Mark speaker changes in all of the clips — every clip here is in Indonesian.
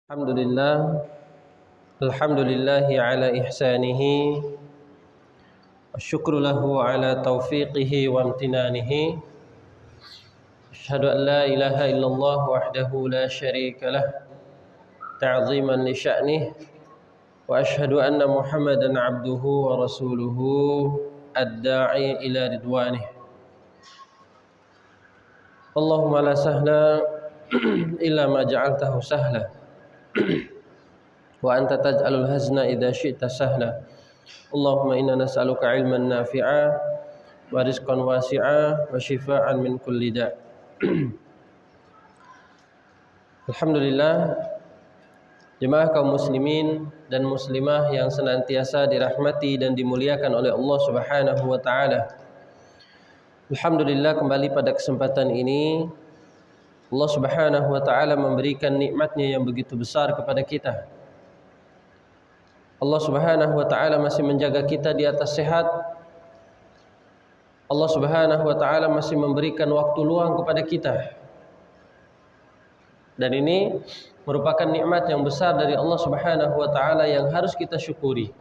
Speaker 1: Alhamdulillah, alhamdulillahi ala ihsanihi, syukru lahu ala taufiqihi wa amtinanihi. Asyhadu an la ilaha illallah wahdahu la syarika lah, ta'ziman li sya'nih, wa asyhadu anna Muhammadan abduhu wa rasuluhu ad-da'i ila ridwanih. Allahumma la sahla illa ma ja'altahu sahla wa anta taj'alul hazna idza syi'ta sahla. Allahumma inna nas'aluka ilman nafi'a wa rizqan wasi'a wa shifaa'an min kulli da'. Alhamdulillah, jemaah kaum muslimin dan muslimah yang senantiasa dirahmati dan dimuliakan oleh Allah Subhanahu wa taala. Alhamdulillah, kembali pada kesempatan ini Allah Subhanahu wa taala memberikan nikmatnya yang begitu besar kepada kita. Allah Subhanahu wa taala masih menjaga kita di atas sehat. Allah Subhanahu wa taala masih memberikan waktu luang kepada kita. Dan ini merupakan nikmat yang besar dari Allah Subhanahu wa taala yang harus kita syukuri.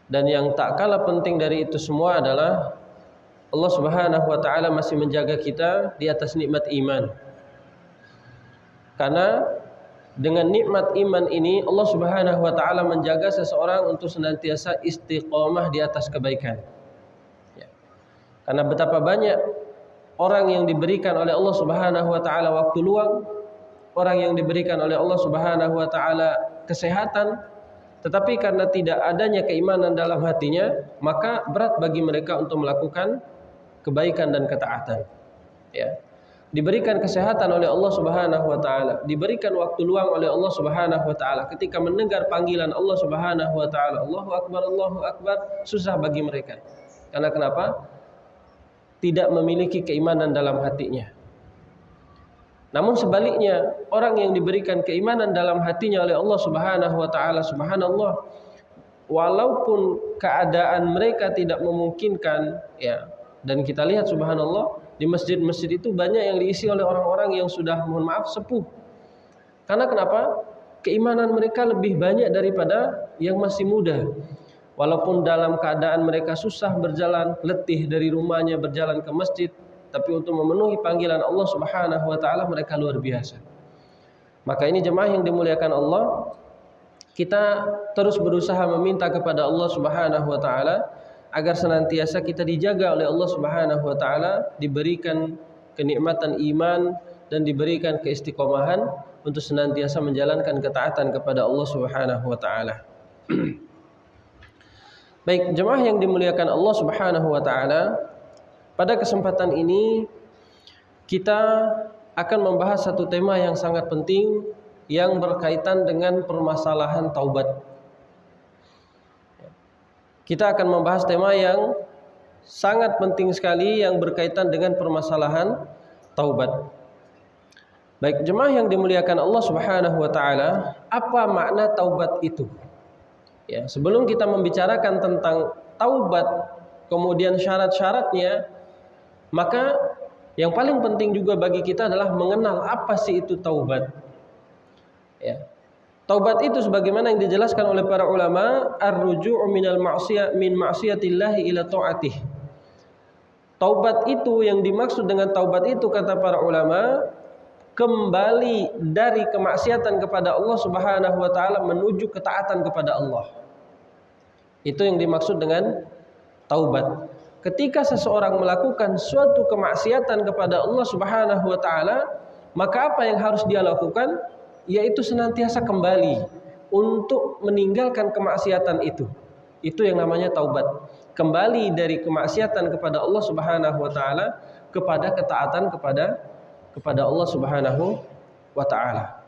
Speaker 1: Dan yang tak kalah penting dari itu semua adalah Allah Subhanahu wa taala masih menjaga kita di atas nikmat iman. Karena dengan nikmat iman ini Allah Subhanahu wa taala menjaga seseorang untuk senantiasa istiqomah di atas kebaikan. Ya. Karena betapa banyak orang yang diberikan oleh Allah Subhanahu wa taala waktu luang, orang yang diberikan oleh Allah Subhanahu wa taala kesehatan, tetapi karena tidak adanya keimanan dalam hatinya, maka berat bagi mereka untuk melakukan kebaikan dan ketaatan. Ya. Diberikan kesehatan oleh Allah Subhanahu wa taala, diberikan waktu luang oleh Allah Subhanahu wa taala. Ketika mendengar panggilan Allah Subhanahu wa taala, Allahu akbar, susah bagi mereka. Karena kenapa? Tidak memiliki keimanan dalam hatinya. Namun sebaliknya, orang yang diberikan keimanan dalam hatinya oleh Allah Subhanahu wa taala, subhanallah, walaupun keadaan mereka tidak memungkinkan, ya. Dan kita lihat subhanallah, di masjid-masjid itu banyak yang diisi oleh orang-orang yang sudah, mohon maaf, sepuh. Karena kenapa? Keimanan mereka lebih banyak daripada yang masih muda. Walaupun dalam keadaan mereka susah berjalan, letih dari rumahnya berjalan ke masjid, tapi untuk memenuhi panggilan Allah Subhanahu wa taala mereka luar biasa. Maka ini jemaah yang dimuliakan Allah, kita terus berusaha meminta kepada Allah Subhanahu wa taala agar senantiasa kita dijaga oleh Allah Subhanahu wa taala, diberikan kenikmatan iman dan diberikan keistiqomahan untuk senantiasa menjalankan ketaatan kepada Allah Subhanahu wa taala. Baik, jemaah yang dimuliakan Allah Subhanahu wa taala, pada kesempatan ini kita akan membahas satu tema yang sangat penting yang berkaitan dengan permasalahan taubat. Kita akan membahas tema yang sangat penting sekali yang berkaitan dengan permasalahan taubat. Baik, jemaah yang dimuliakan Allah Subhanahu wa taala, apa makna taubat itu? Ya, sebelum kita membicarakan tentang taubat, kemudian syarat-syaratnya, maka yang paling penting juga bagi kita adalah mengenal apa sih itu taubat. Ya. Taubat itu sebagaimana yang dijelaskan oleh para ulama, ar-ruju'u minal ma'siyah min ma'siyatillahi ila ta'atih. Taubat itu, yang dimaksud dengan taubat itu kata para ulama, kembali dari kemaksiatan kepada Allah Subhanahu wa taala menuju ketaatan kepada Allah. Itu yang dimaksud dengan taubat. Ketika seseorang melakukan suatu kemaksiatan kepada Allah Subhanahu wa taala, maka apa yang harus dia lakukan? Yaitu senantiasa kembali untuk meninggalkan kemaksiatan itu. Itu yang namanya taubat. Kembali dari kemaksiatan kepada Allah Subhanahu wa taala kepada ketaatan kepada Allah Subhanahu wa taala.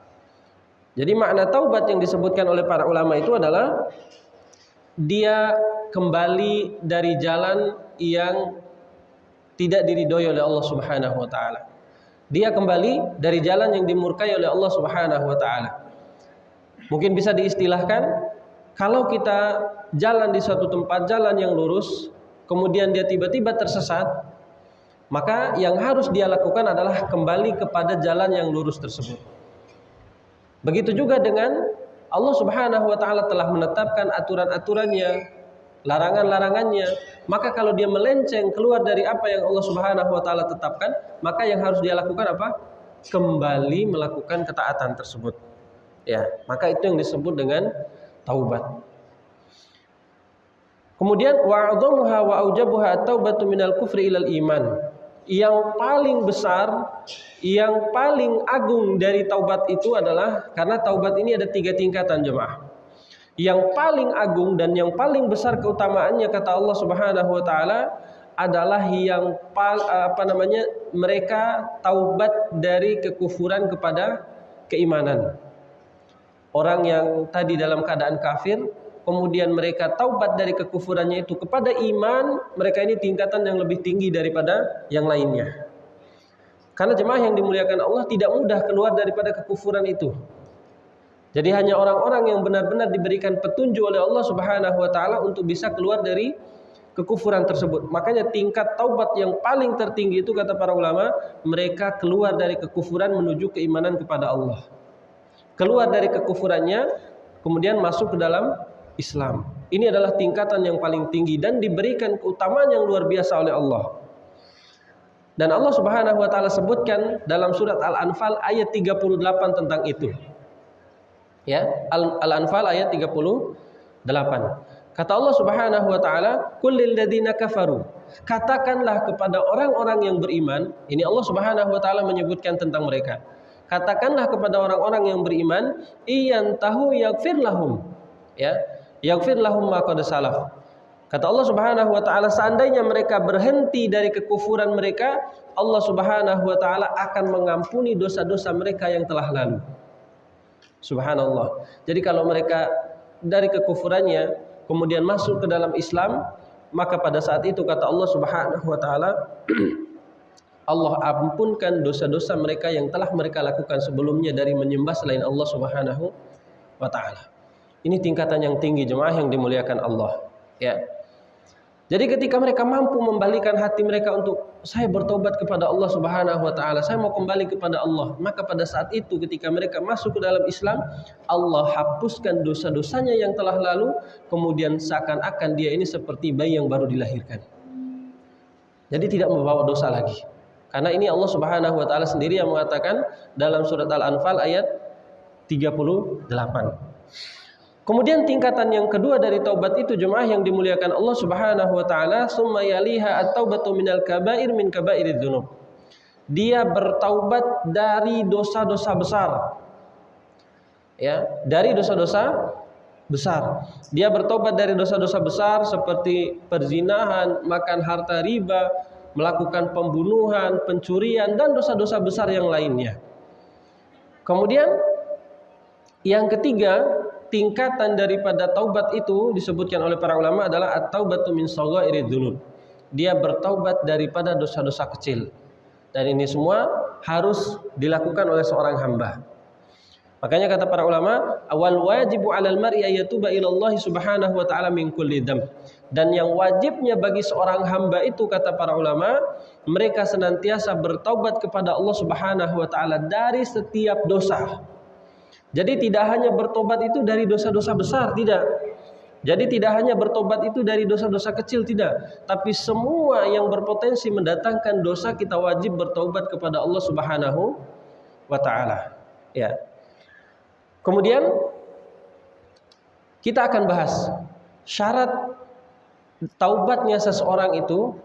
Speaker 1: Jadi makna taubat yang disebutkan oleh para ulama itu adalah dia kembali dari jalan yang tidak diridhoi oleh Allah Subhanahu wa taala. Dia kembali dari jalan yang dimurkai oleh Allah Subhanahu wa taala. Mungkin bisa diistilahkan, kalau kita jalan di suatu tempat, jalan yang lurus, kemudian dia tiba-tiba tersesat, maka yang harus dia lakukan adalah kembali kepada jalan yang lurus tersebut. Begitu juga dengan Allah Subhanahu wa taala telah menetapkan aturan-aturannya, larangan-larangannya, maka kalau dia melenceng keluar dari apa yang Allah Subhanahu wa taala tetapkan, maka yang harus dia lakukan apa? Kembali melakukan ketaatan tersebut. Ya, maka itu yang disebut dengan taubat. Kemudian wa'adhamuha wa aujabuha at-taubatu minal kufri ilal iman. Yang paling besar, yang paling agung dari taubat itu adalah, karena taubat ini ada 3 tingkatan jemaah. Yang paling agung dan yang paling besar keutamaannya kata Allah Subhanahu wa taala adalah yang mereka taubat dari kekufuran kepada keimanan. Orang yang tadi dalam keadaan kafir, kemudian mereka taubat dari kekufurannya itu kepada iman, mereka ini tingkatan yang lebih tinggi daripada yang lainnya. Karena jemaah yang dimuliakan Allah tidak mudah keluar daripada kekufuran itu. Jadi hanya orang-orang yang benar-benar diberikan petunjuk oleh Allah Subhanahu wa taala untuk bisa keluar dari kekufuran tersebut. Makanya tingkat taubat yang paling tertinggi itu kata para ulama, mereka keluar dari kekufuran menuju keimanan kepada Allah. Keluar dari kekufurannya kemudian masuk ke dalam Islam. Ini adalah tingkatan yang paling tinggi dan diberikan keutamaan yang luar biasa oleh Allah. Dan Allah Subhanahu wa taala sebutkan dalam surat Al-Anfal ayat 38 tentang itu. Ya, Al-Anfal ayat 38. Kata Allah Subhanahu wa taala, "Qul lil ladzina kafaru." Katakanlah kepada orang-orang yang beriman, ini Allah Subhanahu wa taala menyebutkan tentang mereka. Katakanlah kepada orang-orang yang beriman, iyantahu yaghfir lahum. Ya, yaghfir lahum ma qad salaf. Kata Allah Subhanahu wa taala, seandainya mereka berhenti dari kekufuran mereka, Allah Subhanahu wa taala akan mengampuni dosa-dosa mereka yang telah lalu. Subhanallah. Jadi kalau mereka dari kekufurannya kemudian masuk ke dalam Islam, maka pada saat itu kata Allah Subhanahu wa taala, Allah ampunkan dosa-dosa mereka yang telah mereka lakukan sebelumnya dari menyembah selain Allah Subhanahu wa taala. Ini tingkatan yang tinggi jemaah yang dimuliakan Allah, ya. Jadi ketika mereka mampu membalikan hati mereka untuk saya bertobat kepada Allah Subhanahu wa taala, saya mau kembali kepada Allah, maka pada saat itu ketika mereka masuk ke dalam Islam, Allah hapuskan dosa-dosanya yang telah lalu, kemudian seakan-akan dia ini seperti bayi yang baru dilahirkan. Jadi tidak membawa dosa lagi. Karena ini Allah Subhanahu wa taala sendiri yang mengatakan dalam surat Al-Anfal ayat 38. Kemudian tingkatan yang kedua dari taubat itu jemaah yang dimuliakan Allah Subhanahu wa taala, summa yaliha at-taubatu minal kaba'ir min kaba'iridz dzunub. Dia bertaubat dari dosa-dosa besar. Ya, dari dosa-dosa besar. Dia bertobat dari dosa-dosa besar seperti perzinahan, makan harta riba, melakukan pembunuhan, pencurian dan dosa-dosa besar yang lainnya. Kemudian yang ketiga, tingkatan daripada taubat itu disebutkan oleh para ulama adalah at-taubatu min shagha'iridz dzunub. Dia bertaubat daripada dosa-dosa kecil. Dan ini semua harus dilakukan oleh seorang hamba. Makanya kata para ulama, awal wajibu 'alal mar'i ayyatuba ila Allah Subhanahu wa ta'ala min kulli dzamb. Dan yang wajibnya bagi seorang hamba itu kata para ulama, mereka senantiasa bertaubat kepada Allah Subhanahu wa ta'ala dari setiap dosa. Jadi tidak hanya bertobat itu dari dosa-dosa besar, tidak. Jadi tidak hanya bertobat itu dari dosa-dosa kecil, tidak. Tapi semua yang berpotensi mendatangkan dosa kita wajib bertobat kepada Allah Subhanahu wa ta'ala. Ya. Kemudian kita akan bahas syarat taubatnya seseorang itu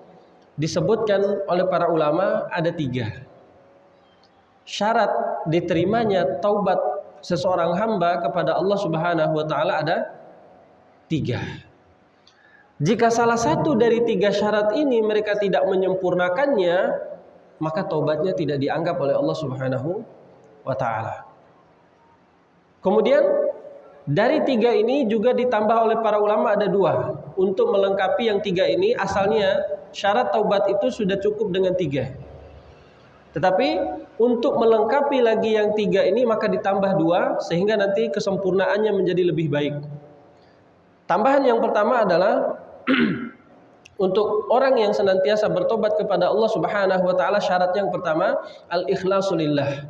Speaker 1: disebutkan oleh para ulama ada 3. Syarat diterimanya taubat seseorang hamba kepada Allah Subhanahu wa taala ada 3. Jika salah satu dari 3 syarat ini mereka tidak menyempurnakannya, maka taubatnya tidak dianggap oleh Allah Subhanahu wa taala. Kemudian dari 3 ini juga ditambah oleh para ulama ada 2. Untuk melengkapi yang 3 ini, asalnya syarat taubat itu sudah cukup dengan 3. Tetapi untuk melengkapi lagi yang 3 ini maka ditambah 2 sehingga nanti kesempurnaannya menjadi lebih baik. Tambahan yang pertama adalah untuk orang yang senantiasa bertobat kepada Allah Subhanahu wa taala, syarat yang pertama al-ikhlasu lillah.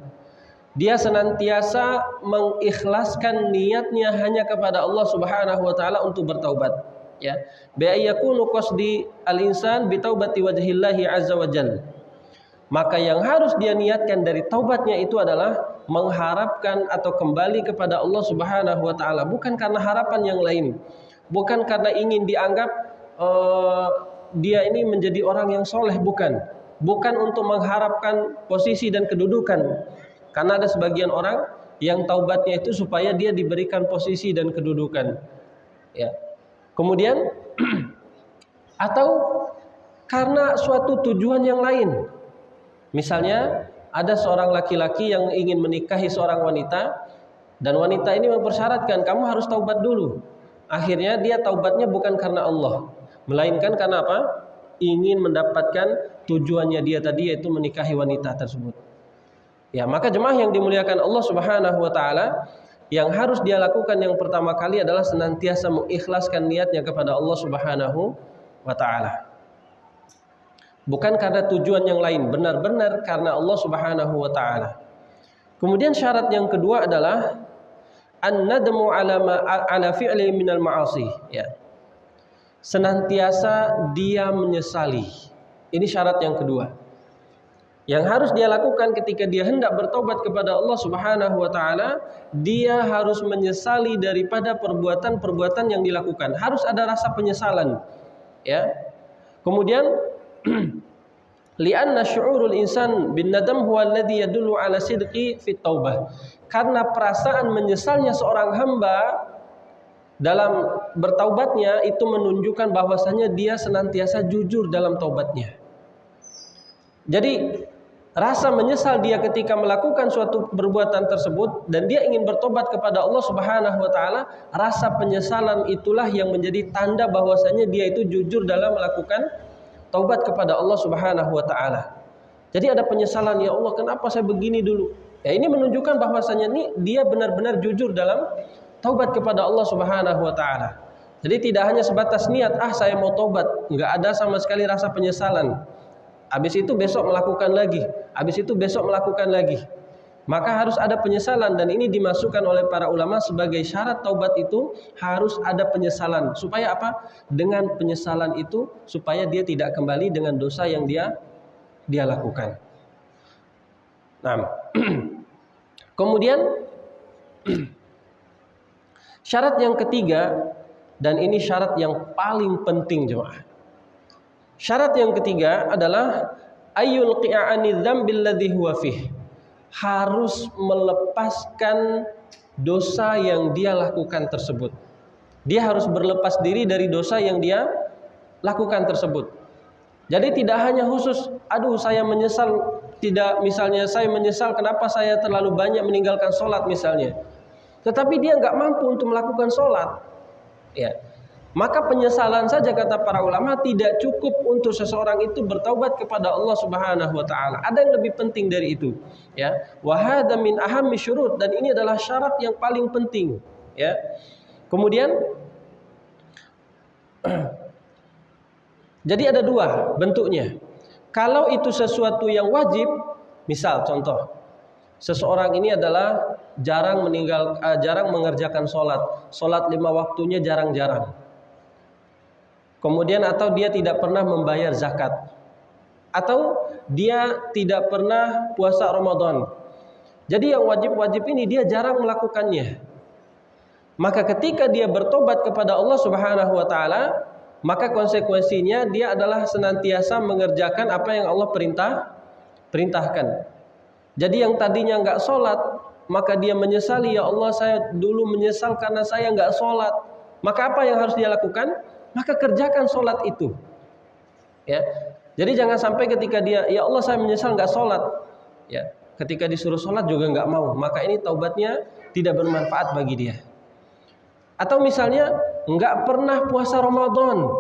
Speaker 1: dia senantiasa mengikhlaskan niatnya hanya kepada Allah Subhanahu wa taala untuk bertaubat, ya. Bi ayyakunu qasdi al-insan bi taubati wajhillahi azza wa jalla. Maka yang harus dia niatkan dari taubatnya itu adalah mengharapkan atau kembali kepada Allah Subhanahu wa taala, bukan karena harapan yang lain, bukan karena ingin dianggap dia ini menjadi orang yang soleh, bukan untuk mengharapkan posisi dan kedudukan, karena ada sebagian orang yang taubatnya itu supaya dia diberikan posisi dan kedudukan, ya. Kemudian atau karena suatu tujuan yang lain. Misalnya ada seorang laki-laki yang ingin menikahi seorang wanita, dan wanita ini mempersyaratkan kamu harus taubat dulu. Akhirnya dia taubatnya bukan karena Allah, melainkan karena apa? Ingin mendapatkan tujuannya dia tadi, yaitu menikahi wanita tersebut. Ya, maka jemaah yang dimuliakan Allah Subhanahu wa taala, yang harus dia lakukan yang pertama kali adalah senantiasa mengikhlaskan niatnya kepada Allah Subhanahu wa taala. Bukan karena tujuan yang lain, benar-benar karena Allah Subhanahu wa taala. Kemudian syarat yang kedua adalah an-nadmu ala fi'li minal ma'asi, ya. Senantiasa dia menyesali. Ini syarat yang kedua. Yang harus dia lakukan ketika dia hendak bertobat kepada Allah Subhanahu wa taala, dia harus menyesali daripada perbuatan-perbuatan yang dilakukan. Harus ada rasa penyesalan, ya. Kemudian li'anna syu'urul insan bin nadam huwa alladhi yadullu ala sidqi fit taubah. Karena perasaan menyesalnya seorang hamba dalam bertaubatnya itu menunjukkan bahwasanya dia senantiasa jujur dalam taubatnya. Jadi rasa menyesal dia ketika melakukan suatu perbuatan tersebut dan dia ingin bertobat kepada Allah Subhanahu wa taala, rasa penyesalan itulah yang menjadi tanda bahwasanya dia itu jujur dalam melakukan taubat kepada Allah Subhanahu wa taala. Jadi ada penyesalan, ya Allah, kenapa saya begini dulu? Ya, ini menunjukkan bahwasanya dia benar-benar jujur dalam taubat kepada Allah Subhanahu wa taala. Jadi tidak hanya sebatas niat, saya mau taubat, enggak ada sama sekali rasa penyesalan. Habis itu besok melakukan lagi, habis itu besok melakukan lagi. Maka harus ada penyesalan, dan ini dimasukkan oleh para ulama sebagai syarat taubat itu harus ada penyesalan. Supaya apa? Dengan penyesalan itu supaya dia tidak kembali dengan dosa yang dia lakukan. Nah, kemudian syarat yang ketiga, dan ini syarat yang paling penting jemaah. Syarat yang ketiga adalah ayyul qi'ani dzambil ladzi huwa fih. Harus melepaskan dosa yang dia lakukan tersebut. Dia harus berlepas diri dari dosa yang dia lakukan tersebut. Jadi tidak hanya khusus, saya menyesal, tidak, misalnya saya menyesal kenapa saya terlalu banyak meninggalkan sholat misalnya. Tetapi dia nggak mampu untuk melakukan sholat, ya. Maka penyesalan saja, kata para ulama, tidak cukup untuk seseorang itu bertaubat kepada Allah Subhanahu wa taala. Ada yang lebih penting dari itu, ya. Wa hadza min ahammi syurut, dan ini adalah syarat yang paling penting, ya. Kemudian jadi ada dua bentuknya. Kalau itu sesuatu yang wajib, misal contoh, seseorang ini adalah jarang mengerjakan sholat 5 waktunya jarang-jarang. Kemudian atau dia tidak pernah membayar zakat, atau dia tidak pernah puasa Ramadan. Jadi yang wajib-wajib ini dia jarang melakukannya. Maka ketika dia bertobat kepada Allah Subhanahu wa taala, maka konsekuensinya dia adalah senantiasa mengerjakan apa yang Allah perintahkan. Jadi yang tadinya enggak sholat, maka dia menyesali, ya Allah, saya dulu menyesal karena saya enggak sholat. Maka apa yang harus dia lakukan? Maka kerjakan sholat itu, ya. Jadi jangan sampai ketika dia, ya Allah, saya menyesal nggak sholat, ya, ketika disuruh sholat juga nggak mau, maka ini taubatnya tidak bermanfaat bagi dia. Atau misalnya nggak pernah puasa Ramadan.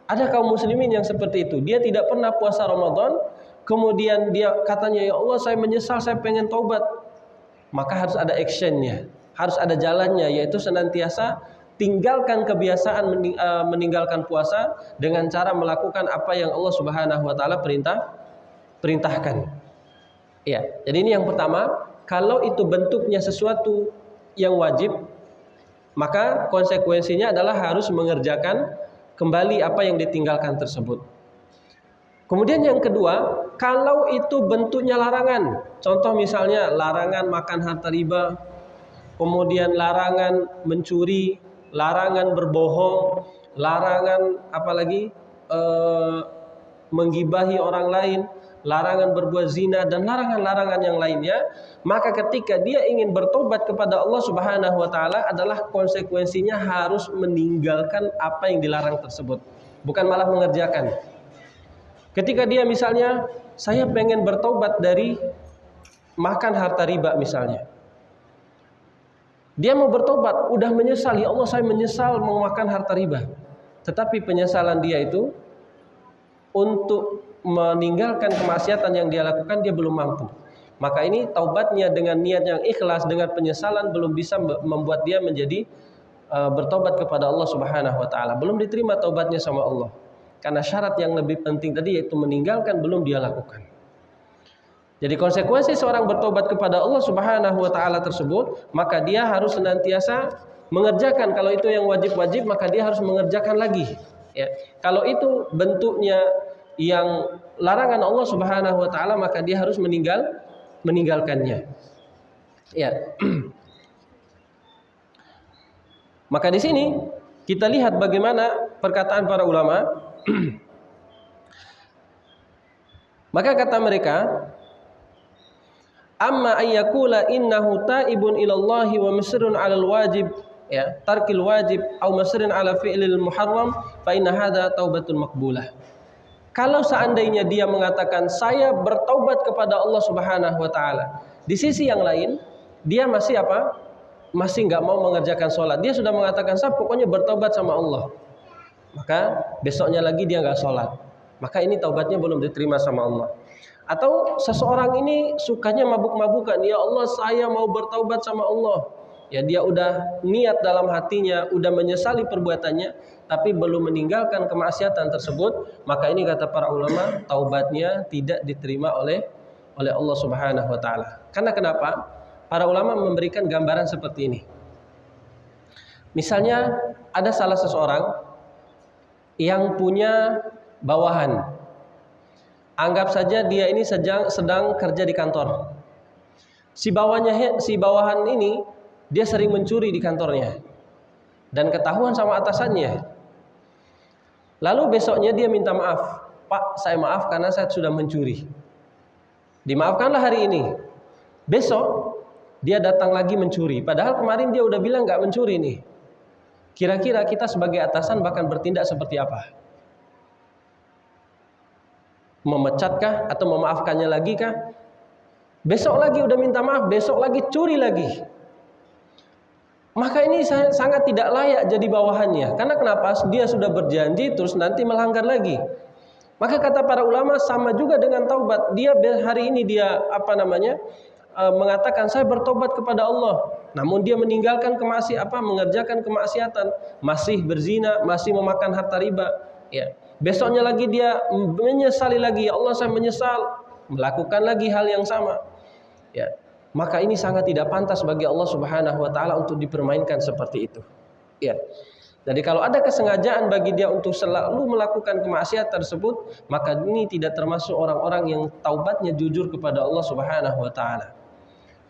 Speaker 1: Ada kaum muslimin yang seperti itu, dia tidak pernah puasa Ramadan, kemudian dia katanya, ya Allah, saya menyesal, saya pengen taubat. Maka harus ada actionnya, harus ada jalannya, yaitu senantiasa tinggalkan kebiasaan meninggalkan puasa dengan cara melakukan apa yang Allah Subhanahu wa taala perintahkan. Ya, jadi ini yang pertama, kalau itu bentuknya sesuatu yang wajib, maka konsekuensinya adalah harus mengerjakan kembali apa yang ditinggalkan tersebut. Kemudian yang kedua, kalau itu bentuknya larangan, contoh misalnya larangan makan harta riba, kemudian larangan mencuri, larangan berbohong, larangan apalagi menggibahi orang lain, larangan berbuat zina dan larangan-larangan yang lainnya, maka ketika dia ingin bertobat kepada Allah Subhanahu wa taala adalah konsekuensinya harus meninggalkan apa yang dilarang tersebut, bukan malah mengerjakan. Ketika dia misalnya saya pengen bertobat dari makan harta riba misalnya. Dia mau bertobat, udah menyesal, ya Allah saya menyesal memakan harta riba. Tetapi penyesalan dia itu untuk meninggalkan kemaksiatan yang dia lakukan dia belum mampu. Maka ini taubatnya dengan niat yang ikhlas, dengan penyesalan belum bisa membuat dia menjadi bertobat kepada Allah Subhanahu wa taala. Belum diterima taubatnya sama Allah. Karena syarat yang lebih penting tadi yaitu meninggalkan belum dia lakukan. Jadi konsekuensi seorang bertobat kepada Allah Subhanahu wa taala tersebut, maka dia harus senantiasa mengerjakan. Kalau itu yang wajib-wajib, maka dia harus mengerjakan lagi. Ya. Kalau itu bentuknya yang larangan Allah Subhanahu wa taala, maka dia harus meninggalkannya. Ya. Maka di sini kita lihat bagaimana perkataan para ulama. Maka kata mereka, amma ayyakula innahu taibun ilallahi wa musirrun 'alal wajib, ya, tarkil wajib au musirrun 'ala fi'lil muharram fa inna hadza taubatun maqbulah. Kalau seandainya dia mengatakan saya bertaubat kepada Allah Subhanahu wa taala, di sisi yang lain dia masih apa? Masih enggak mau mengerjakan sholat. Dia sudah mengatakan saya pokoknya bertaubat sama Allah. Maka besoknya lagi dia enggak sholat. Maka ini taubatnya belum diterima sama Allah. Atau seseorang ini sukanya mabuk-mabukan, ya Allah saya mau bertaubat sama Allah. Ya dia udah niat dalam hatinya, udah menyesali perbuatannya, tapi belum meninggalkan kemaksiatan tersebut, maka ini kata para ulama taubatnya tidak diterima oleh Allah Subhanahu wa taala. Karena kenapa? Para ulama memberikan gambaran seperti ini. Misalnya ada salah seseorang yang punya bawahan. Anggap saja dia ini sedang kerja di kantor. Si bawahan ini dia sering mencuri di kantornya dan ketahuan sama atasannya. Lalu besoknya dia minta maaf, Pak saya maaf karena saya sudah mencuri. Dimaafkanlah hari ini. Besok dia datang lagi mencuri. Padahal kemarin dia udah bilang nggak mencuri nih. Kira-kira kita sebagai atasan bahkan bertindak seperti apa? Memecatkah atau memaafkannya lagi kah? Besok lagi udah minta maaf, besok lagi curi lagi. Maka ini sangat tidak layak jadi bawahannya. Karena kenapa? Dia sudah berjanji terus nanti melanggar lagi. Maka kata para ulama sama juga dengan taubat. Dia hari ini dia mengatakan saya bertobat kepada Allah. Namun dia meninggalkan mengerjakan kemaksiatan, masih berzina, masih memakan harta riba, ya. Besoknya lagi dia menyesali lagi, ya Allah saya menyesal, melakukan lagi hal yang sama. Ya. Maka ini sangat tidak pantas bagi Allah Subhanahu wa taala untuk dipermainkan seperti itu. Ya. Jadi kalau ada kesengajaan bagi dia untuk selalu melakukan kemaksiatan tersebut, maka ini tidak termasuk orang-orang yang taubatnya jujur kepada Allah Subhanahu wa taala.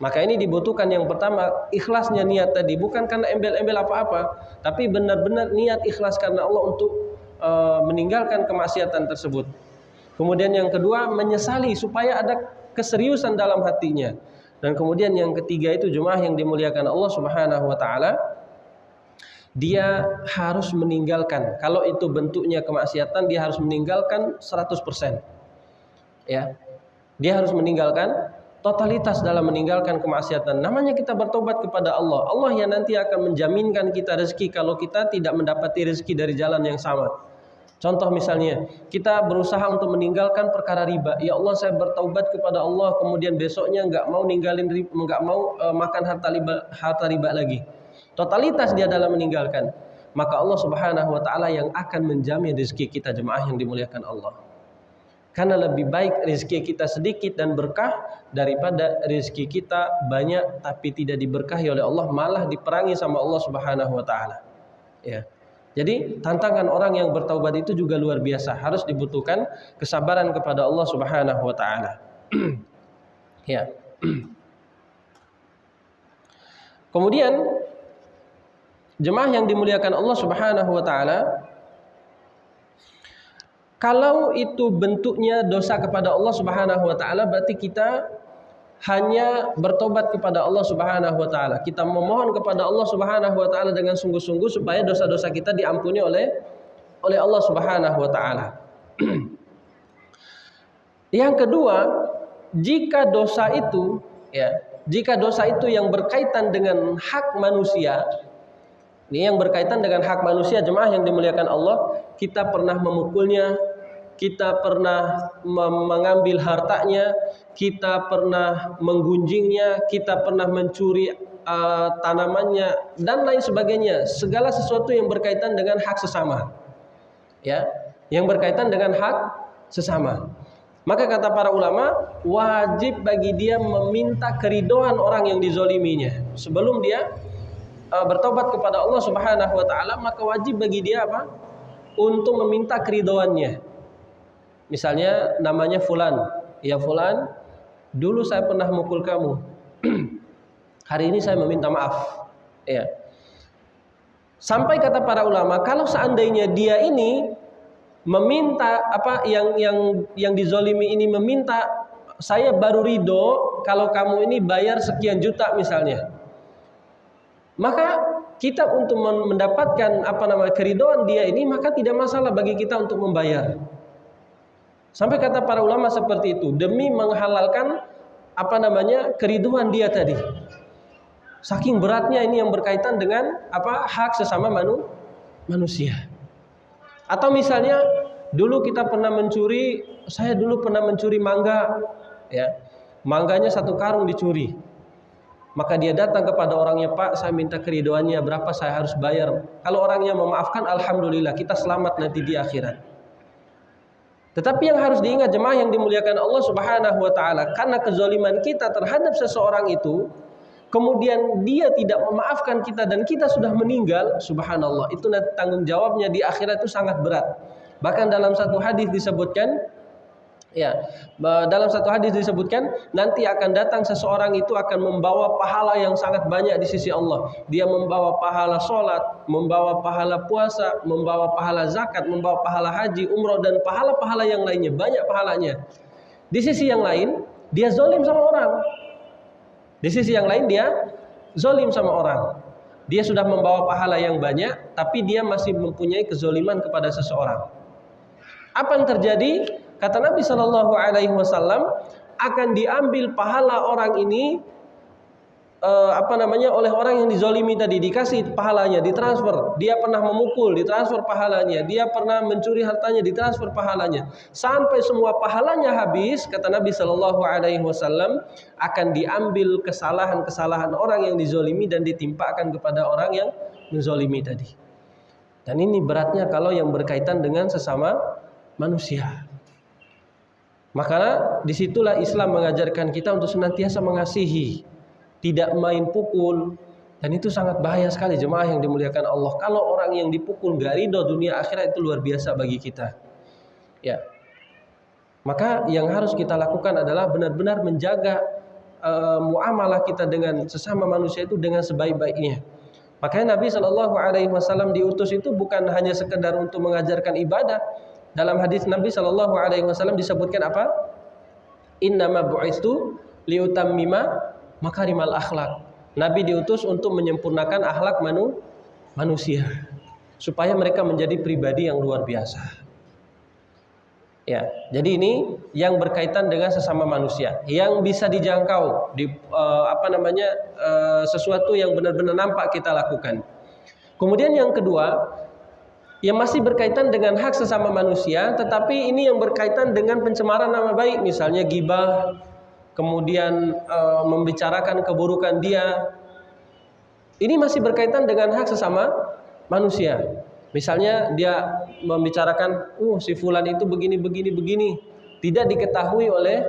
Speaker 1: Maka ini dibutuhkan yang pertama ikhlasnya niat tadi, bukan karena embel-embel apa-apa, tapi benar-benar niat ikhlas karena Allah untuk meninggalkan kemaksiatan tersebut. Kemudian yang kedua menyesali supaya ada keseriusan dalam hatinya. Dan kemudian yang ketiga itu jemaah yang dimuliakan Allah Subhanahu wa taala, dia harus meninggalkan. Kalau itu bentuknya kemaksiatan dia harus meninggalkan 100%. Ya. Dia harus meninggalkan totalitas dalam meninggalkan kemaksiatan. Namanya kita bertobat kepada Allah. Allah yang nanti akan menjaminkan kita rezeki kalau kita tidak mendapati rezeki dari jalan yang sama. Contoh misalnya, kita berusaha untuk meninggalkan perkara riba. Ya Allah, saya bertaubat kepada Allah, kemudian besoknya enggak mau makan harta riba lagi. Totalitas dia dalam meninggalkan. Maka Allah Subhanahu wa taala yang akan menjamin rezeki kita, jemaah yang dimuliakan Allah. Karena lebih baik rezeki kita sedikit dan berkah daripada rezeki kita banyak tapi tidak diberkahi oleh Allah, malah diperangi sama Allah Subhanahu wa taala. Ya. Jadi tantangan orang yang bertaubat itu juga luar biasa, harus dibutuhkan kesabaran kepada Allah Subhanahu wa taala. Ya. Kemudian jemaah yang dimuliakan Allah Subhanahu wa taala, kalau itu bentuknya dosa kepada Allah Subhanahu wa taala, berarti kita hanya bertobat kepada Allah Subhanahu wa taala. Kita memohon kepada Allah Subhanahu wa taala dengan sungguh-sungguh supaya dosa-dosa kita diampuni oleh Allah Subhanahu wa taala. Yang kedua, jika dosa itu yang berkaitan dengan hak manusia, ini yang berkaitan dengan hak manusia, jemaah yang dimuliakan Allah, kita pernah memukulnya, kita pernah mengambil hartanya, kita pernah menggunjingnya, kita pernah mencuri tanamannya dan lain sebagainya. Segala sesuatu yang berkaitan dengan hak sesama. Ya, yang berkaitan dengan hak sesama. Maka kata para ulama, wajib bagi dia meminta keridhaan orang yang dizoliminya. Sebelum dia bertobat kepada Allah Subhanahu wa taala, maka wajib bagi dia apa? Untuk meminta keridhaannya. Misalnya namanya fulan. Ya fulan, dulu saya pernah mukul kamu. Hari ini saya meminta maaf. Ya. Sampai kata para ulama, kalau seandainya dia ini meminta yang dizolimi ini meminta, saya baru ridho kalau kamu ini bayar sekian juta misalnya, maka kita untuk mendapatkan keridhaan dia ini, maka tidak masalah bagi kita untuk membayar. Sampai kata para ulama seperti itu, demi menghalalkan keridhaan dia tadi. Saking beratnya ini yang berkaitan dengan hak sesama manusia. Atau misalnya dulu kita pernah mencuri, saya dulu pernah mencuri mangga, ya, mangganya 1 karung dicuri. Maka dia datang kepada orangnya, Pak, saya minta keridhaannya, berapa saya harus bayar. Kalau orangnya memaafkan, alhamdulillah, kita selamat nanti di akhirat. Tetapi yang harus diingat jemaah yang dimuliakan Allah Subhanahu wa taala, karena kezaliman kita terhadap seseorang itu, kemudian dia tidak memaafkan kita dan kita sudah meninggal, subhanallah, itu nanti tanggung jawabnya di akhirat itu sangat berat. Bahkan dalam satu hadis disebutkan, nanti akan datang seseorang itu akan membawa pahala yang sangat banyak di sisi Allah. Dia membawa pahala sholat, membawa pahala puasa, membawa pahala zakat, membawa pahala haji, umroh, dan pahala-pahala yang lainnya, banyak pahalanya. Di sisi yang lain, dia zalim sama orang. Di sisi yang lain dia zalim sama orang. Dia sudah membawa pahala yang banyak, tapi dia masih mempunyai kezaliman kepada seseorang. Apa yang terjadi? Kata Nabi Shallallahu Alaihi Wasallam, akan diambil pahala orang ini oleh orang yang dizalimi tadi, dikasih pahalanya, ditransfer. Dia pernah memukul, ditransfer pahalanya. Dia pernah mencuri hartanya, ditransfer pahalanya. Sampai semua pahalanya habis, kata Nabi Shallallahu Alaihi Wasallam, akan diambil kesalahan-kesalahan orang yang dizalimi dan ditimpakan kepada orang yang menzalimi tadi. Dan ini beratnya kalau yang berkaitan dengan sesama manusia. Maka disitulah Islam mengajarkan kita untuk senantiasa mengasihi, tidak main pukul, dan itu sangat bahaya sekali jemaah yang dimuliakan Allah. Kalau orang yang dipukul gak ridho dunia akhirat, itu luar biasa bagi kita. Ya, maka yang harus kita lakukan adalah benar-benar menjaga muamalah kita dengan sesama manusia itu dengan sebaik-baiknya. Makanya Nabi Shallallahu Alaihi Wasallam diutus itu bukan hanya sekedar untuk mengajarkan ibadah. Dalam hadis Nabi Shallallahu Alaihi Wasallam disebutkan apa? Innama bu'istu liutammima makarimal akhlak. Nabi diutus untuk menyempurnakan akhlak manusia, supaya mereka menjadi pribadi yang luar biasa. Ya, jadi ini yang berkaitan dengan sesama manusia, yang bisa dijangkau sesuatu yang benar-benar nampak kita lakukan. Kemudian yang kedua, yang masih berkaitan dengan hak sesama manusia, tetapi ini yang berkaitan dengan pencemaran nama baik, misalnya ghibah, kemudian membicarakan keburukan dia. Ini masih berkaitan dengan hak sesama manusia. Misalnya dia membicarakan, si fulan itu begini. tidak diketahui oleh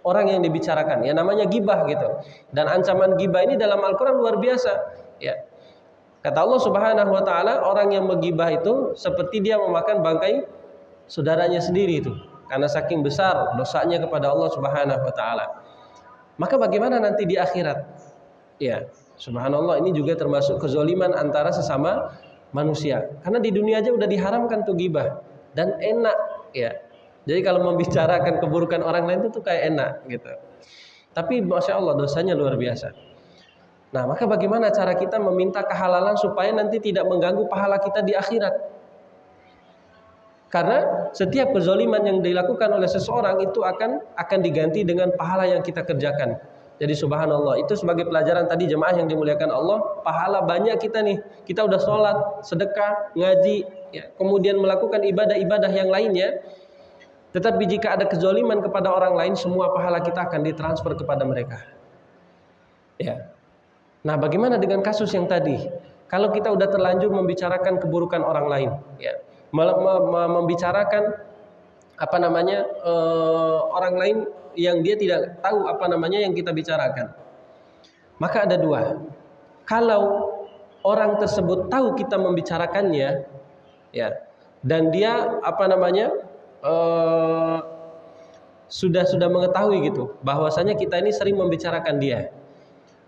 Speaker 1: orang yang dibicarakan. Ya namanya gibah gitu. Dan ancaman gibah ini dalam Al-Qur'an luar biasa, ya. Kata Allah Subhanahu wa taala, orang yang menggibah itu seperti dia memakan bangkai saudaranya sendiri itu. Karena saking besar dosanya kepada Allah Subhanahu wa taala. Maka bagaimana nanti di akhirat? Ya, subhanallah, ini juga termasuk kezaliman antara sesama manusia. Karena di dunia aja udah diharamkan tuh gibah dan enak, ya. Jadi kalau membicarakan keburukan orang lain itu tuh kayak enak gitu. Tapi masya Allah dosanya luar biasa. Nah, maka bagaimana cara kita meminta kehalalan supaya nanti tidak mengganggu pahala kita di akhirat? Karena setiap kezaliman yang dilakukan oleh seseorang itu akan diganti dengan pahala yang kita kerjakan. Jadi subhanallah, itu sebagai pelajaran tadi jemaah yang dimuliakan Allah, pahala banyak kita nih. Kita udah sholat, sedekah, ngaji, ya, kemudian melakukan ibadah-ibadah yang lainnya. Tetapi jika ada kezaliman kepada orang lain, semua pahala kita akan ditransfer kepada mereka. Ya. Nah, bagaimana dengan kasus yang tadi? Kalau kita udah terlanjur membicarakan keburukan orang lain, ya, membicarakan orang lain yang dia tidak tahu yang kita bicarakan, maka ada dua. Kalau orang tersebut tahu kita membicarakannya, ya, dan dia sudah mengetahui gitu bahwasanya kita ini sering membicarakan dia,